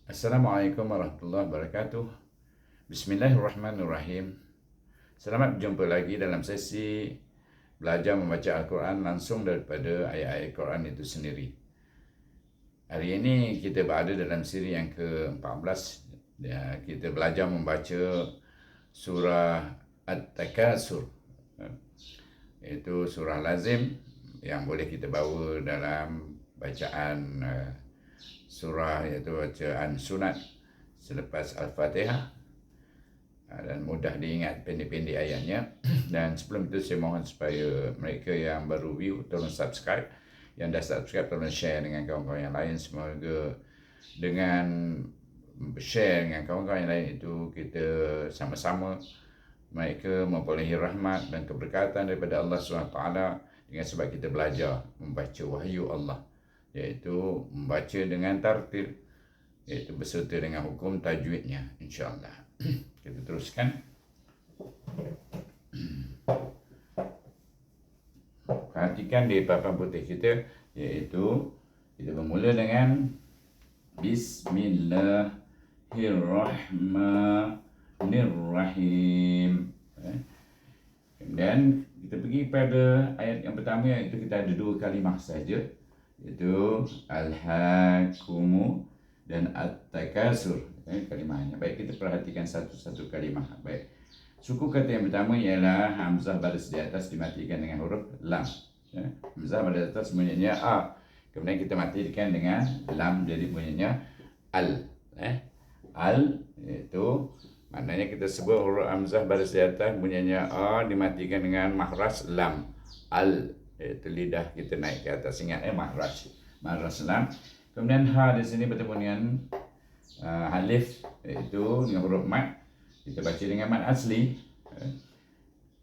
Assalamualaikum warahmatullahi wabarakatuh. Bismillahirrahmanirrahim. Selamat berjumpa lagi dalam sesi belajar membaca Al-Quran langsung daripada ayat-ayat Quran itu sendiri. Hari ini kita berada dalam siri yang ke-14. Kita belajar membaca surah At-Takasur. Itu surah lazim yang boleh kita bawa dalam bacaan surah, iaitu bacaan sunat selepas Al-Fatihah, dan mudah diingat, pendek-pendek ayatnya. Dan sebelum itu saya mohon supaya mereka yang baru view tolong subscribe, yang dah subscribe tolong share dengan kawan-kawan yang lain. Semoga dengan share dengan kawan-kawan yang lain itu kita sama-sama mereka memperolehi rahmat dan keberkatan daripada Allah SWT, dengan sebab kita belajar membaca wahyu Allah, iaitu membaca dengan tartil, iaitu berserta dengan hukum tajwidnya, insyaAllah. Kita teruskan. Perhatikan di papan putih kita, iaitu kita bermula dengan Bismillahirrahmanirrahim. Kemudian kita pergi pada ayat yang pertama, iaitu kita ada dua kalimah saja, iaitu Al-Hakumu dan At-Takasur. Kalimahnya. Baik, kita perhatikan satu-satu kalimah. Baik. Suku kata yang pertama ialah hamzah baris di atas dimatikan dengan huruf lam. Hamzah baris di atas bunyinya a. Kemudian kita matikan dengan lam, jadi bunyinya al. Al itu maknanya kita sebut huruf hamzah baris di atas bunyinya a dimatikan dengan makhraj lam. Al itu lidah kita naik ke atas, ingat makhraj lam. Kemudian ha di sini bertemu dengan alif, iaitu dengan huruf mad. Kita baca dengan mad asli,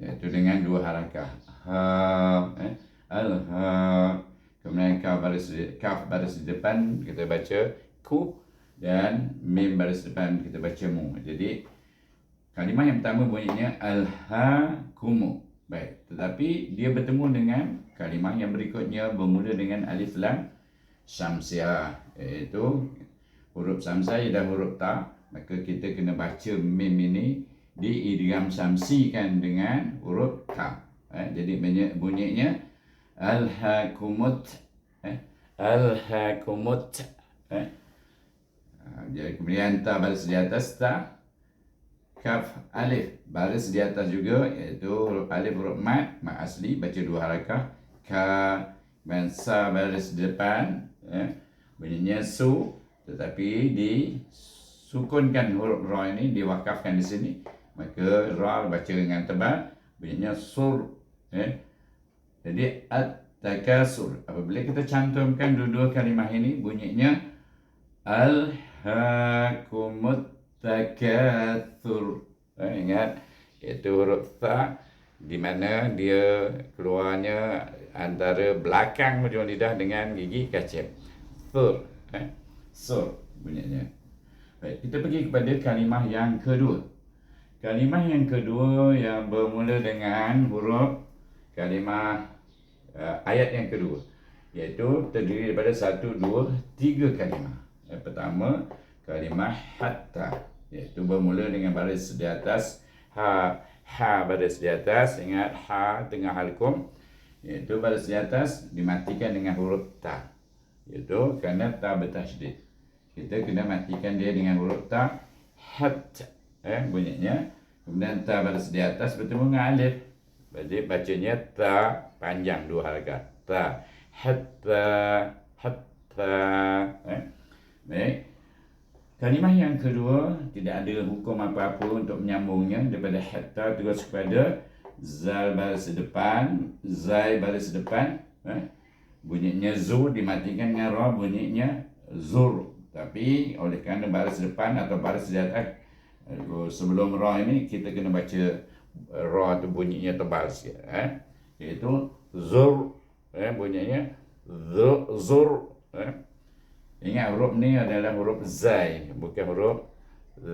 iaitu dengan dua harakah ha, al-ha. Kemudian kaf baris di depan kita baca ku, dan mim baris depan kita baca mu. Jadi kalimah yang pertama bunyinya al-hakumu. Baik, tetapi dia bertemu dengan kalimah yang berikutnya bermula dengan alif lam syamsiah, iaitu huruf syamsiah dan huruf ta. Maka kita kena baca mim ini diidgham syamsikan dengan huruf ta. Jadi bunyinya al-hakumut, al-hakumut. Jadi kemudian ta baris di atas ta, kaf alif baris di atas juga, iaitu huruf alif huruf mad asli, baca dua harakah ka, dan sa baris di depan, bunyinya su, tetapi disukunkan huruf ra ini, diwakafkan di sini, maka ra baca dengan tebal, bunyinya sur. Jadi at-takasur. Apabila kita cantumkan dua-dua kalimah ini, bunyinya al-hakumut takatsur. Ingat, itu huruf ta di mana dia keluarnya antara belakang hujung lidah dengan gigi kacip. Sur, sur bunyinya. Baik, kita pergi kepada kalimah yang kedua. Kalimah yang kedua yang bermula dengan huruf kalimah ayat yang kedua, iaitu terdiri daripada 1, 2, 3 kalimah. Yang pertama, kalimah hatta, iaitu bermula dengan baris di atas ha baris di atas. Ingat, ha tengah halkum, iaitu baris di atas dimatikan dengan huruf ta, iaitu kerana ta bertasydid. Kita kena matikan dia dengan huruf ta, hat, bunyinya. Kemudian ta baris di atas bertemu dengan alif, jadi bacanya ta panjang dua harakah, ta hatta, hatta. Baik. Kalimah yang kedua tidak ada hukum apa-apa untuk menyambungnya, daripada hatta terus kepada zal baris depan, zai baris depan, bunyinya zu dimatikan dengan ra, bunyinya zur. Tapi oleh kerana baris depan atau baris di atas sebelum ra ini, kita kena baca ra tu bunyinya tebal sikit, iaitu zur, bunyinya zur. Ingat, huruf ni adalah huruf zai, bukan huruf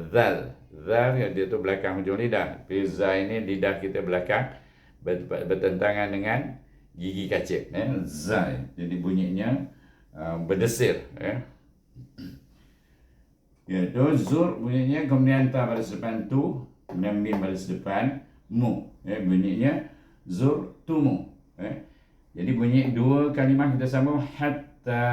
zal. Zal dia tu belakang hujung lidah, tapi zai ni lidah kita belakang, bertentangan dengan gigi kacip, zai. Jadi bunyinya berdesir. Iaitu zur bunyinya, kemudian ta baris depan tu, kemudian mim baris depan mu. Bunyinya zur tumu. Jadi bunyi dua kalimah kita sambung hatta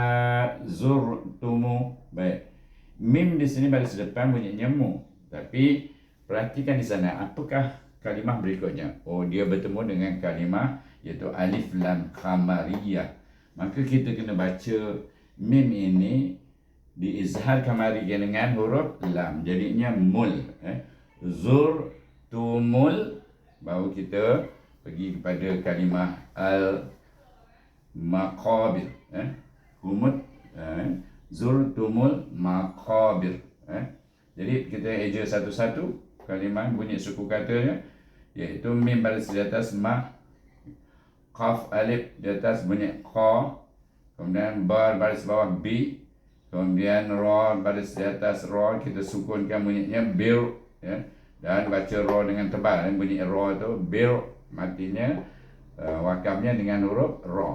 zur tumu. Baik. Mim di sini baris depan bunyinya mu. Tapi perhatikan di sana apakah kalimah berikutnya. Oh, dia bertemu dengan kalimah iaitu alif lam qamariyah. Maka kita kena baca mim ini diizhar qamariyah dengan huruf lam. Jadinya mul. Zur tumul. Baru kita pergi kepada kalimah al maqabir. Humut. Zurtumul maqabir. Jadi kita eja satu-satu kalimah bunyi suku katanya, iaitu mim baris di atas ma, qaf alif di atas bunyi qa, kemudian ba baris bawah bi, kemudian ra baris di atas ra, kita sukunkan bunyinya bir, dan baca ra dengan tebal, bunyi ra tu bir, matinya wakafnya dengan huruf ra.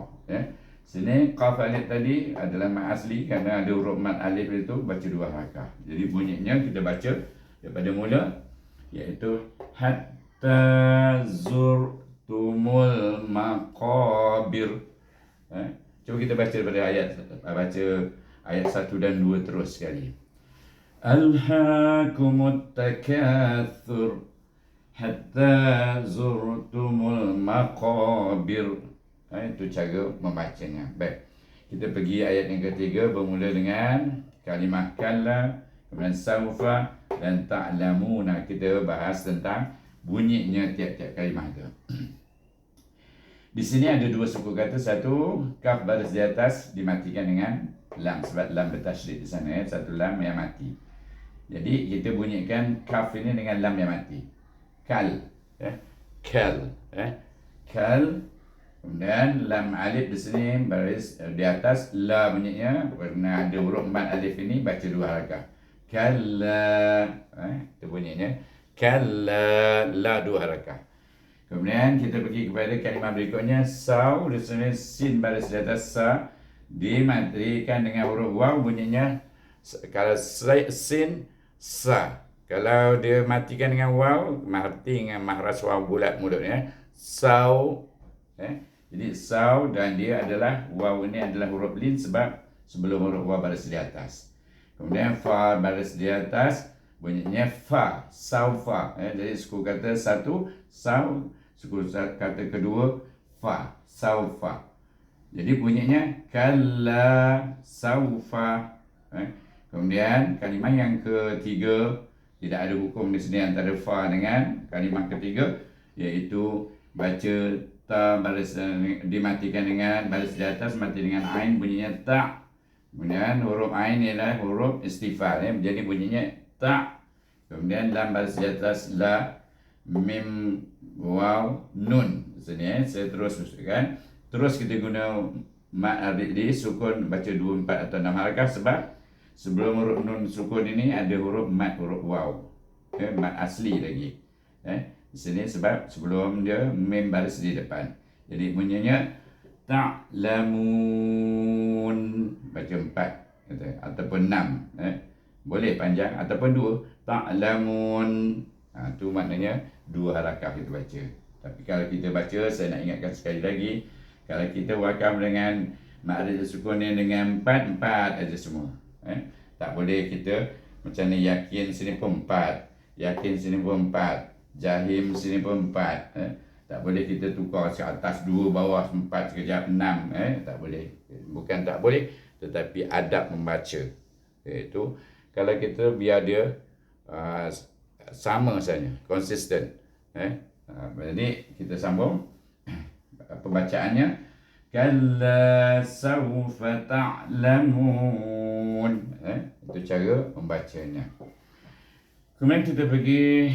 Sini qaf alif tadi adalah mat asli kerana ada huruf mat alif itu baca dua harakah. Jadi bunyinya kita baca daripada mula, iaitu hatta zurtumul maqabir. Cuba kita baca daripada ayat 1 dan 2 terus sekali. Alhaakumut takatsur hatta zurtumul maqabir. Itu cara membacanya. Baik. Kita pergi ayat yang ketiga, bermula dengan kalimah kalla, kemudian saufa dan ta'lamuna. Kita bahas tentang bunyinya tiap-tiap kalimah itu. Di sini ada dua suku kata. Satu, kaf baris di atas dimatikan dengan lam, sebab lam bertasydid di sana. Satu lam yang mati. Jadi kita bunyikan kaf ini dengan lam yang mati. Kal. Kal. Kal. Kemudian lam alif di sini baris di atas la bunyinya, kerana ada huruf mat alif ini baca dua harakah. Kalla, itu bunyinya. Kalla, la dua harakah. Kemudian kita pergi kepada kalimah berikutnya, saw di sini sin baris di atas sa dimatikan dengan huruf waw, bunyinya kalau sin sa. Kalau dia matikan dengan waw, mati dengan mahras waw bulat mulutnya, saw. Jadi saw, dan dia adalah waw ini adalah huruf lin sebab sebelum huruf waw baris di atas. Kemudian fa baris di atas bunyinya fa, saufa. Jadi suku kata satu saw, suku kata kedua fa, saufa. Jadi bunyinya kalla saufa. Kemudian kalimah yang ketiga, tidak ada hukum di sini antara fa dengan kalimah ketiga, iaitu baca ta baris dimatikan dengan baris di atas mati dengan ain, bunyinya ta. Kemudian huruf ain ialah huruf istifal, jadi bunyinya ta. Kemudian lam baris di atas la, mim waw nun. Di sini saya terus usulkan. Terus kita guna mat di sukun baca 2, 4 atau 6 harakah, sebab sebelum huruf nun sukun ini ada huruf mat, huruf waw. Mat asli lagi. Di sini sebab sebelum dia mim baris di depan. Jadi bunyinya ta'lamun, baca 4 kata, ataupun 6. Boleh panjang ataupun 2. Ta'lamun. Itu maknanya 2 harakah kita baca. Tapi kalau kita baca, saya nak ingatkan sekali lagi, kalau kita wakaf dengan ma'rij sukun dengan 4 aja semua. Tak boleh kita macam ni, yakin sini pun 4, yakin sini pun 4, jahim sini pun 4. Tak boleh kita tukar ke atas 2, bawah 4, sekejap 6. Tak boleh. Bukan tak boleh, tetapi adab membaca. Itu kalau kita biar dia sama saja, konsisten. Jadi kita sambung pembacaannya. Kalla sawfa ta'lamun. Itu cara membacanya. Kemudian kita pergi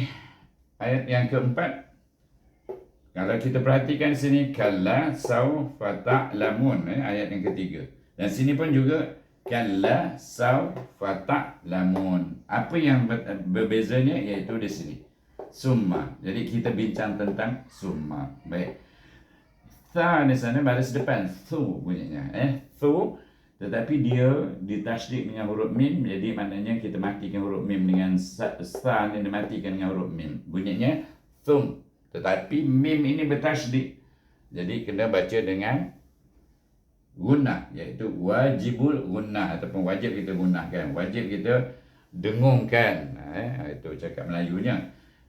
ayat yang keempat. Kalau kita perhatikan sini, kalla sawfa ta'lamun, ayat yang ketiga. Dan sini pun juga kalla sawfa ta'lamun. Apa yang berbezanya, iaitu di sini summa. Jadi kita bincang tentang summa. Baik. Tha di sana baris depan, thu bunyinya. Thu. tetapi dia ditasydid dengan huruf mim, jadi maknanya kita matikan huruf mim dengan sa ni, dimatikan dengan huruf mim. Bunyinya thum. Tetapi mim ini bertasydid, jadi kena baca dengan gunnah, iaitu wajibul gunnah, ataupun wajib kita gunnahkan, wajib kita dengungkan. Itu cakap Melayunya,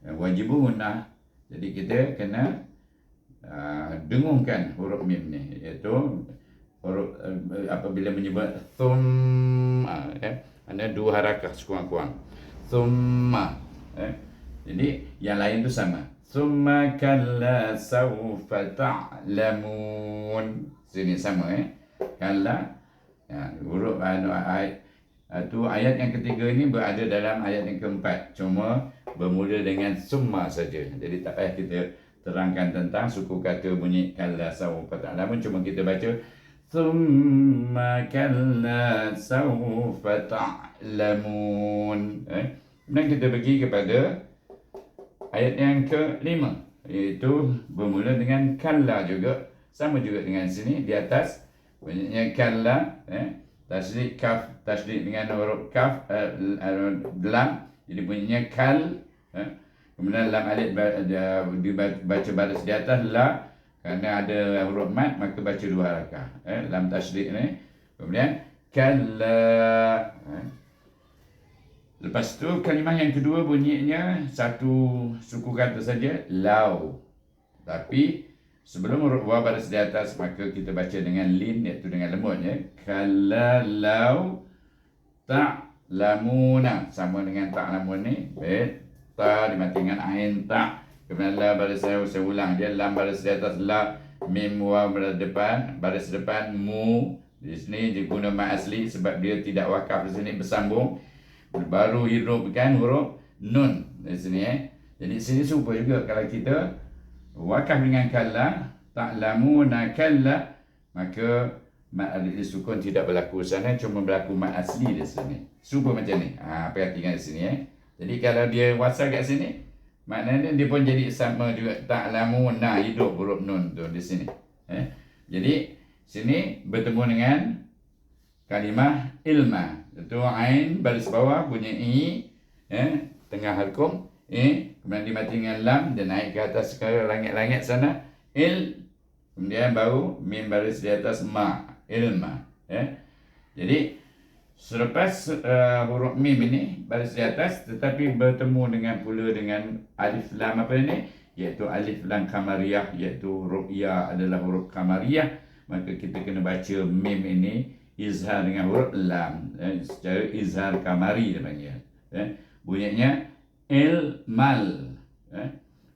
wajibul gunnah. Jadi kita kena dengungkan huruf mim ni, iaitu huruf apabila menyebut thum, ada dua harakah sekurang-kurang. Thumma. Jadi yang lain tu sama. Thumma kalla sawfa ta'lamun. Sini sama kalla. Huruf ayat yang ketiga ini berada dalam ayat yang keempat, cuma bermula dengan summa saja. Jadi tak payah kita terangkan tentang suku kata bunyi kalla sawfa ta'lamun, cuma kita baca thumma kalla sawfa ta'lamun. Kemudian kita pergi kepada ayat yang kelima, iaitu bermula dengan kalla juga, sama juga dengan sini di atas bunyinya kalla, tasydid kaf, tasydid dengan huruf kaf, lam, jadi bunyinya kal. Kemudian lam alif dibaca baris di atas la, kerana ada huruf mat maka baca dua harakah, lam tasydid ni. Kemudian kalla. Lepas tu kalimah yang kedua bunyinya satu suku kata saja, lau. Tapi sebelum huruf waw baris di atas maka kita baca dengan lin, iaitu dengan lembut, kalla lau ta'lamuna, sama dengan ta'lamun ni, ta dimati dengan ain ta, kemudian la baris saya ulang dia, lam baris di atas la, mim waw baris depan, baris depan mu. Di sini diguna mat asli sebab dia tidak wakaf di sini, bersambung, baru hidupkan huruf nun di sini. Jadi sini serupa juga, kalau kita wakaf dengan kalla, ta'lamuna kalla, maka mat alif sukun tidak berlaku sana, cuma berlaku mat asli di sini. Serupa macam ni. Perhatikan di sini. Jadi kalau dia wasal kat sini, maknanya dia pun jadi sama juga, ta'lamuna, hidup huruf nun tu di sini. Jadi sini bertemu dengan kalimah ilma, itu ain baris bawah bunyi i, tengah halkum, kemudian dimati dengan lam, dan naik ke atas ke langit-langit sana, kemudian baru mim baris di atas ma, ilma. Jadi selepas huruf mim ini baris di atas, tetapi bertemu dengan pula dengan alif lam apa ini, iaitu alif lam kamariyah, iaitu huruf ya adalah huruf kamariyah, maka kita kena baca mim ini izhar dengan huruf lam, secara izhar kamari dia panggil. Bunyinya ilmal.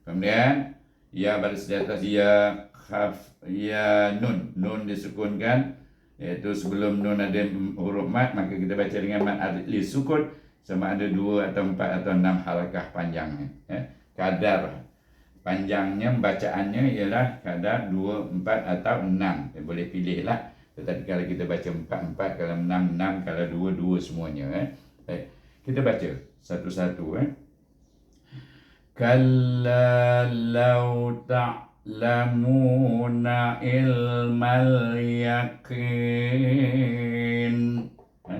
Kemudian ya baris di atas ya, khaf, ya nun, nun disukunkan, iaitu sebelum nun ada huruf mat, maka kita baca dengan mat alif sukun, sama ada 2 atau 4 atau 6 harakah panjangnya. Kadar panjangnya bacaannya ialah kadar 2, 4 atau 6. Boleh pilih lah. Tetapi kalau kita baca 4, kalau 6, kalau 2, semuanya. Kita baca satu-satu. Kalla law ta'lamuna ilmal yaqin.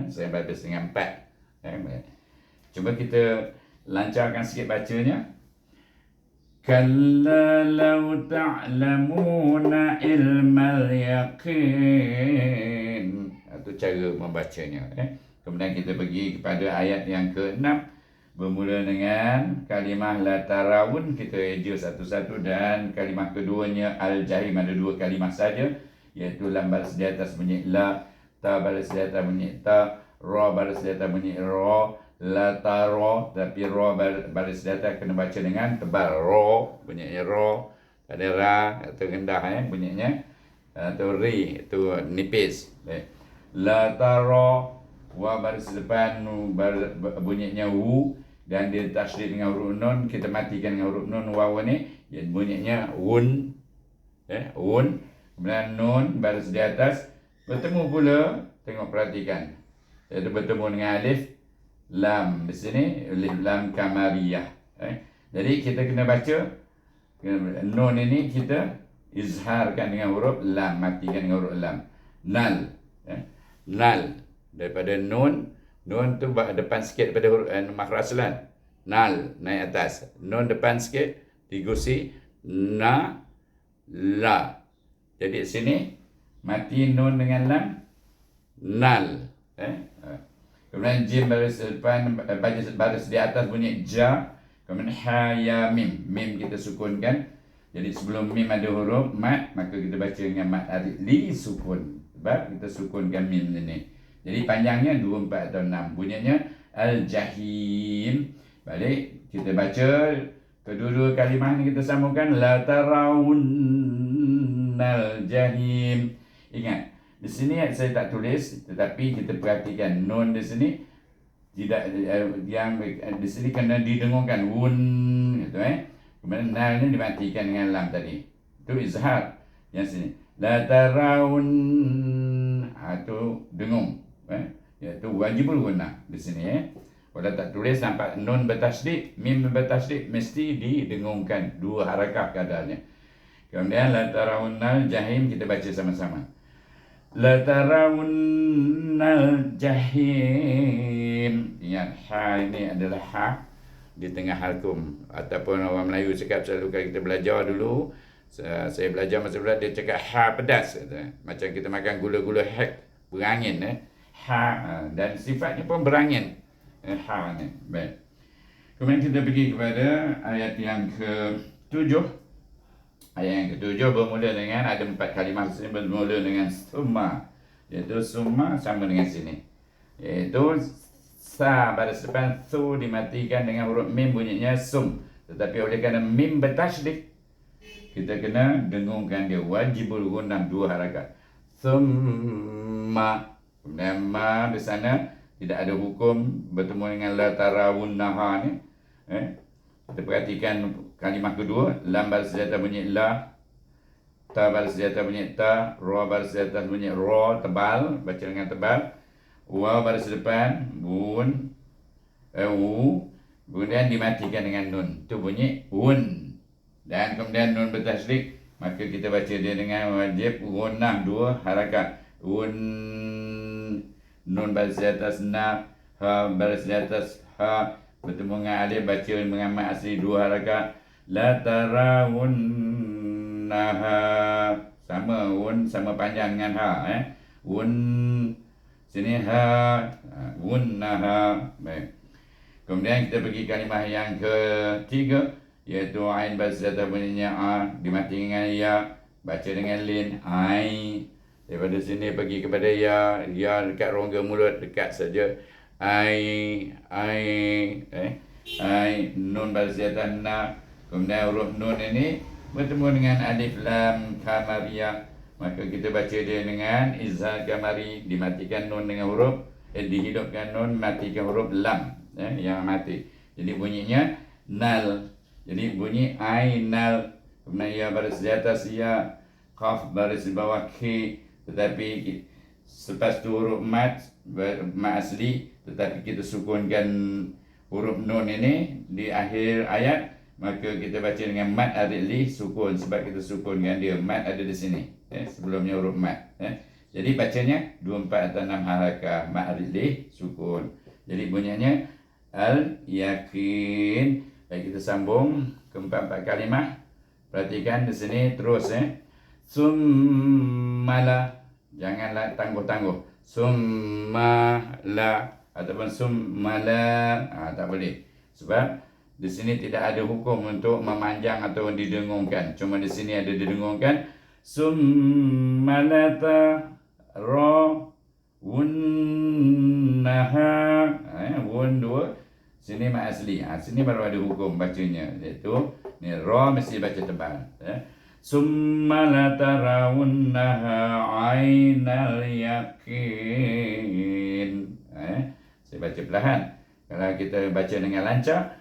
Saya baca dengan 4. Cuba kita lancarkan sikit bacanya. Kalla law ta'lamuna ilmal yaqin. Itu cara membacanya. Kemudian kita pergi kepada ayat yang ke-6, bermula dengan kalimah la tarawun, kita eja satu-satu, dan kalimah keduanya al-jahim, ada 2 kalimah saja, iaitu lam baris di atas bunyi la, ta baris di atas bunyi ta, ra baris di atas bunyi ra, la taro, tapi ra baris di atas kena baca dengan tebal, ra bunyinya ra, ada ra atau rendah bunyinya, atau ri itu nipis. La taro, wa baris depan bunyinya wu, dan dia tasydid dengan huruf nun, kita matikan dengan huruf nun waw ni, bunyinya wun, wun. Kemudian nun baris di atas bertemu pula, tengok perhatikan, iaitu bertemu dengan alif lam di sini, alif lam kamariyah. Jadi kita kena baca nun ini, kita izharkan dengan huruf lam, matikan dengan huruf lam, nal. Nal. Daripada nun. Nun tu depan sikit daripada huruf makhraj aslan. Nal. Naik atas. Nun depan sikit. Digusi. Na. La. Jadi sini. Mati nun dengan lam. Nal. Kemudian jim baris depan. Baris di atas bunyi ja. Kemudian ha, ya, mim. Mim kita sukunkan. Jadi sebelum mim ada huruf mat, maka kita baca dengan mat alif li sukun. Sebab kita sukunkan mim ini. Jadi panjangnya 2, 4 atau 6. Bunyinya al-jahim. Balik kita baca kedua-dua kalimah ni kita sambungkan la tarawunnal jahim. Ingat, di sini saya tak tulis tetapi kita perhatikan nun di sini tidak yang di sini kena didengungkan wun gitu Kemudian nal ni dimatikan dengan lam tadi. Itu izhar. Yang sini la tarawun itu dengung. Iaitu wajibul gunnah di sini Kalau tak tulis nampak nun bertasydid, mim bertasydid mesti didengungkan 2 harakah kadarnya. Kemudian la tarawunnal jahim kita baca sama-sama. La tarawunnal jahim. Ingat ha ini adalah ha di tengah halkum, ataupun orang Melayu cakap selalu kalau kita belajar dulu, saya belajar masa bulan dia cakap ha pedas macam kita makan gula-gula hek berangin ha, dan sifatnya pun berangin ha ni. Baik, kemudian kita pergi kepada ayat yang ke-7. Ayat yang ke-7 bermula dengan ada 4 kalimah sini bermula dengan summa, iaitu summa sama dengan sini, iaitu sa baris depan su dimatikan dengan huruf mim bunyinya sum. Tetapi oleh kerana mim bertasydid, kita kena dengungkan dia wajibul gunnah 2 harakat. Summa. Kemudian ma di sana tidak ada hukum bertemu dengan la tarawunnaha ni. Kita perhatikan kalimah kedua, lam baris di atas bunyi la, ta baris di atas bunyi ta, ra baris di atas bunyi ra tebal, baca dengan tebal. Waw baris depan bun kemudian dimatikan dengan nun, itu bunyi un. Dan kemudian nun bertasydid, maka kita baca dia dengan wajib gunnah 2 harakat. Un. Nun baris di atas na, ha baris di atas ha bertemu dengan alif, baca dengan mat asli 2 harakat. La tarawunnaha, sama un sama panjang dengan ha un. Sini ha, wunnaha. Baik. Kemudian kita pergi kalimah yang ke-3, iaitu ain baris atas bunyinya a, dimati dengan ya, baca dengan lin, ai. Daripada sini pergi kepada ya dekat rongga mulut, dekat saja. Ai, nun baris atas na. Kemudian huruf nun ini bertemu dengan alif lam kamariyah. Maka kita baca dia dengan izhar kamari, dimatikan nun dengan huruf, dihidupkan nun, matikan huruf lam yang mati. Jadi bunyinya nal. Jadi bunyi ainal. Kemudian ya baris di atas ya, qaf baris di bawah ki. Tetapi selepas tu huruf mat asli, tetapi kita sukunkan huruf nun ini di akhir ayat, maka kita baca dengan mat alif sukun, sebab kita sukunkan dia, mat ada di sini. Sebelumnya huruf mat. Jadi bacanya 2, 4 atau 6 harakah, mat alif sukun. Jadi bunyinya al-yakin. Baik, kita sambung ke 4 kalimah. Perhatikan di sini terus Summala. Janganlah tangguh-tangguh. Summala ataupun summala. Tak boleh. Sebab di sini tidak ada hukum untuk memanjang atau didengungkan. Cuma di sini ada didengungkan. Summalata ra wunnaha. Wun 2. Sini mat asli. Sini baru ada hukum bacanya. Iaitu ni ra mesti baca tebal. Summalata rawunnaha ainal yakin. Saya baca perlahan. Kalau kita baca dengan lancar,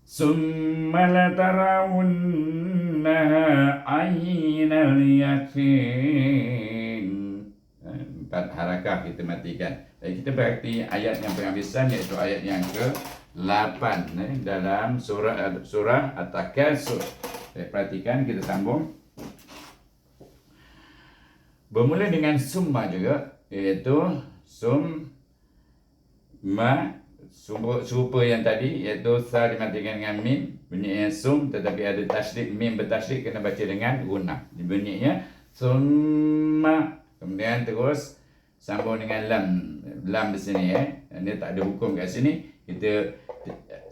Summa latarawunnaha aynal yakin. 4 harakah kita matikan. Jadi kita berarti ayat yang penghabisan, iaitu ayat yang ke-8 dalam surah At-Takasur. Perhatikan, kita sambung. Bermula dengan summa juga, iaitu serupa yang tadi, iaitu sa dimatikan dengan mim, bunyinya sum, tetapi ada tasydid, mim bertasydid kena baca dengan gunnah. Bunyinya summa, kemudian terus sambung dengan lam di sini Ini tak ada hukum kat sini. Kita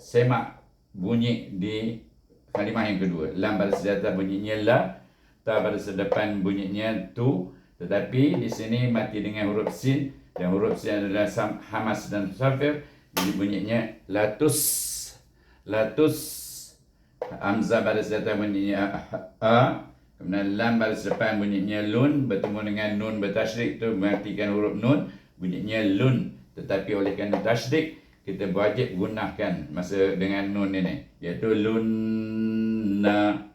semak bunyi di kalimah yang kedua. Lam baris atas bunyinya la, ta baris depan bunyinya tu, tetapi di sini mati dengan huruf sin, dan huruf sin adalah hamas dan safir. Jadi bunyinya latus. Hamzah baris atas bunyinya a, kemudian lam baris depan bunyinya lun, bertemu dengan nun bertasydid, itu matikan huruf nun, bunyinya lun. Tetapi oleh kerana tasydid, kita wajib gunakan masa dengan nun ini, iaitu lunna.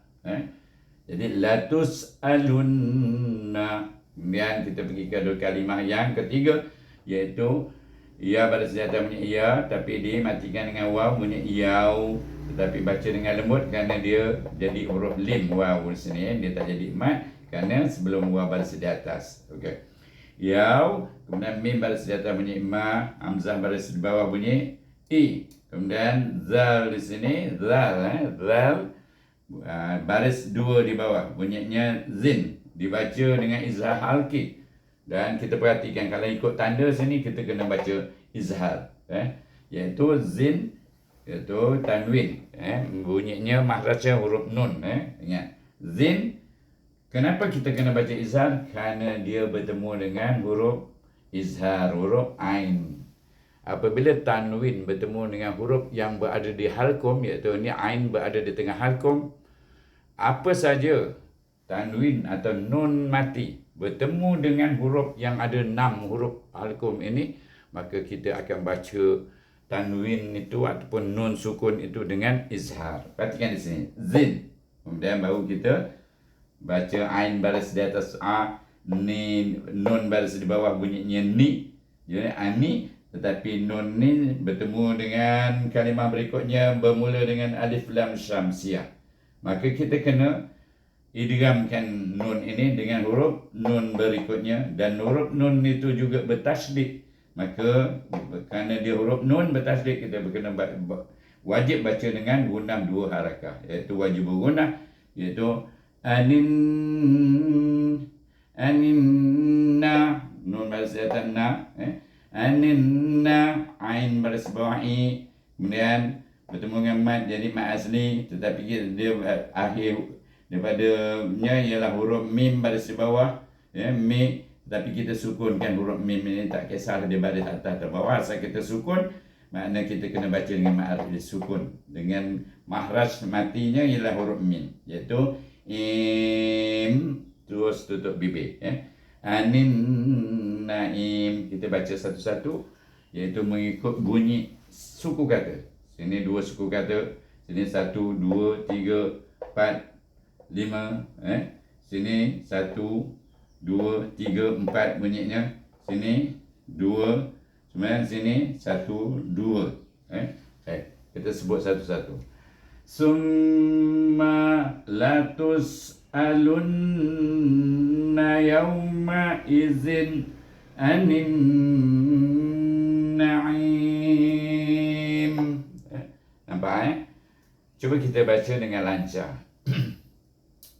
Jadi latus alunna. Kemudian kita pergi ke kalimah yang ketiga, iaitu ya baris atas bunyi ya, tapi dimatikan dengan waw, bunyi yau, tetapi baca dengan lembut kerana dia jadi huruf lim. Waw di sini dia tak jadi mat kerana sebelum waw baris di atas. Okey. Yau, kemudian mim baris di atas bunyi ma, hamzah baris di bawah bunyi i. Kemudian zal di sini, zal baris dua di bawah bunyinya zin, dibaca dengan izhar halqi. Dan kita perhatikan kalau ikut tanda sini kita kena baca izhar, iaitu zin, iaitu tanwin, bunyinya makhrajnya huruf nun, ingat zin. Kenapa kita kena baca izhar? Kerana dia bertemu dengan huruf izhar, huruf ain. Apabila tanwin bertemu dengan huruf yang berada di halqum, iaitu ni ain berada di tengah halqum, apa saja tanwin atau nun mati bertemu dengan huruf yang ada 6 huruf halqum ini, maka kita akan baca tanwin itu ataupun nun sukun itu dengan izhar. Perhatikan di sini, zin. Kemudian baru kita baca ain baris di atas a, ni, nun baris di bawah bunyinya ni. Jadi ani, tetapi nun ni bertemu dengan kalimah berikutnya bermula dengan alif lam syamsiah. Maka kita kena idghamkan nun ini dengan huruf nun berikutnya, dan huruf nun itu juga bertasydid. Maka kerana dia huruf nun bertasydid, kita kena wajib baca dengan gunnah 2 harakah, iaitu wajib gunnah, iaitu aninna, nun baris atas na, aninna, ain baris bawah i, kemudian bertemu dengan mat jadi mat asli, tetapi dia akhir daripadanya ialah huruf mim baris di bawah, mi, tapi kita sukunkan huruf mim ini, tak kisah dia baris atas atau bawah, asal kita sukun, makna kita kena baca dengan ma'arif sukun, dengan makhraj matinya ialah huruf mim, iaitu im, terus tutup bibir, anin naim. Kita baca satu-satu, iaitu mengikut bunyi suku kata. Sini 2 suku kata, sini 1, 2, 3, 4, 5, sini 1, 2, 3, 4 bunyinya, sini 2, kemudian sini 1, 2. Kita sebut satu-satu. Summa latus alunna yawma izin anin na'im. Nampak Cuba kita baca dengan lancar.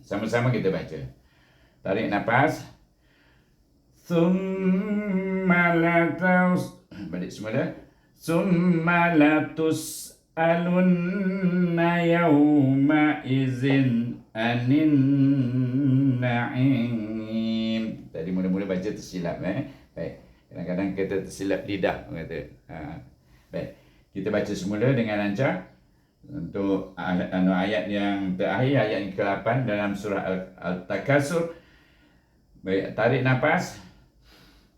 Sama-sama kita baca. Tarik nafas. Summa latus, balik semula. Summa latus alunna yawma izin anin na'im. Tadi mula-mula baca tersilap. Baik. Kadang-kadang kita tersilap lidah. Baik. Kita baca semula dengan lancar. Untuk ayat yang terakhir, ayat yang ke-8 dalam surah Al-Takasur. Baik. Tarik nafas.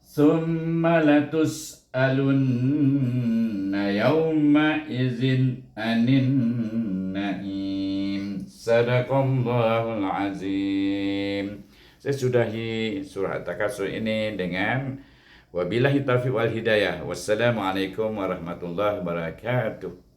Summa latus alunna yawma izin anin na'im. Sadaqallahul azim. Saya sudahi surah At-Takasur ini dengan wabillahi taufiq wal hidayah. Wassalamualaikum warahmatullahi wabarakatuh.